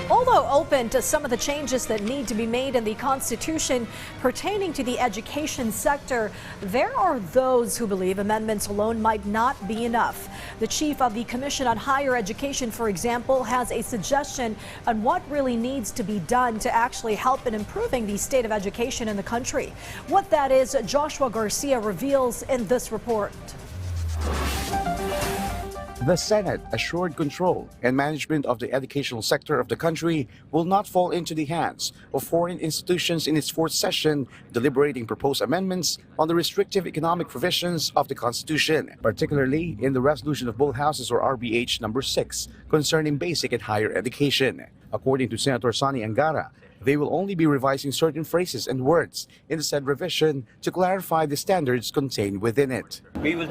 Although open to some of the changes that need to be made in the Constitution pertaining to the education sector, there are those who believe amendments alone might not be enough. The chief of the Commission on Higher Education, for example, has a suggestion on what really needs to be done to actually help in improving the state of education in the country. What that is, Joshua Garcia reveals in this report. The Senate assured control and management of the educational sector of the country will not fall into the hands of foreign institutions in its fourth session, deliberating proposed amendments on the restrictive economic provisions of the Constitution, particularly in the resolution of both houses or RBH number 6 concerning basic and higher education. According to Senator Sonny Angara, they will only be revising certain phrases and words in the said revision to clarify the standards contained within it. We will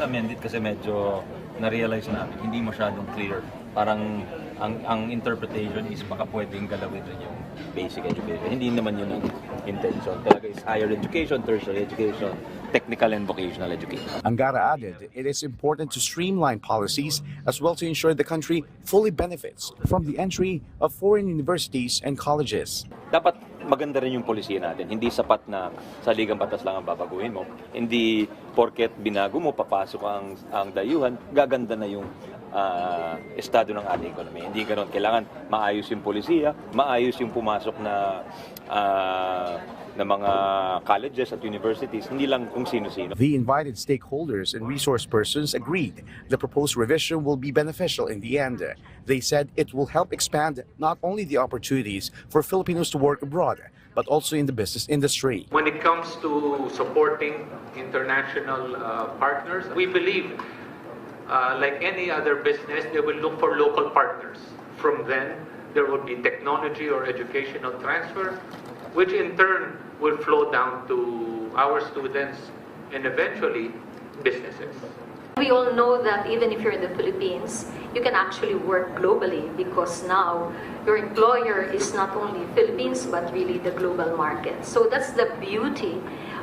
amend it kasi medyo na-realize namin, hindi masyadong clear. Parang ang interpretation is baka pwedeng galawin rin yung basic education. Hindi naman yun ang intention. Talaga is higher education, tertiary education, technical and vocational education. Angara added, it is important to streamline policies as well to ensure the country fully benefits from the entry of foreign universities and colleges. Dapat maganda rin yung polisiya natin. Hindi sapat na sa ligang batas lang ang babaguhin mo. Hindi porket binago mo, papasok ang dayuhan, gaganda na yung estado ng ating ekonomiya. Hindi ganoon. Kailangan maayos yung polisiya, maayos yung pumasok na mga colleges at universities, hindi lang kung sino-sino. The invited stakeholders and resource persons agreed the proposed revision will be beneficial in the end. They said it will help expand not only the opportunities for Filipinos to work abroad, but also in the business industry. When it comes to supporting international partners, we believe like any other business, they will look for local partners. From then, there will be technology or educational transfer, which in turn will flow down to our students and eventually businesses. We all know that even if you're in the Philippines, you can actually work globally because now your employer is not only Philippines but really the global market. So that's the beauty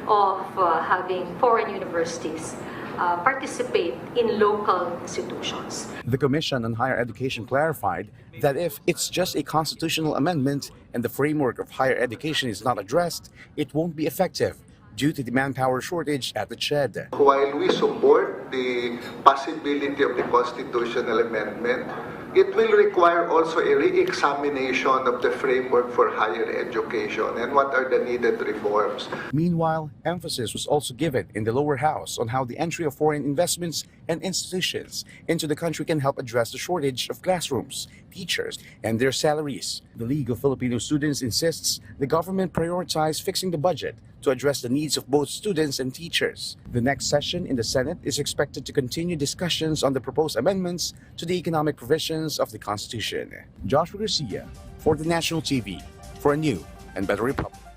of having foreign universities participate in local institutions. The Commission on Higher Education clarified that if it's just a constitutional amendment and the framework of higher education is not addressed, it won't be effective due to the manpower shortage at the CHED. While we support the possibility of the constitutional amendment, it will require also a re-examination of the framework for higher education and what are the needed reforms. Meanwhile, emphasis was also given in the lower house on how the entry of foreign investments and institutions into the country can help address the shortage of classrooms, teachers, and their salaries. The League of Filipino Students insists the government prioritize fixing the budget to address the needs of both students and teachers. The next session in the Senate is expected to continue discussions on the proposed amendments to the economic provisions of the Constitution. Joshua Garcia for the National TV for a new and better Republic.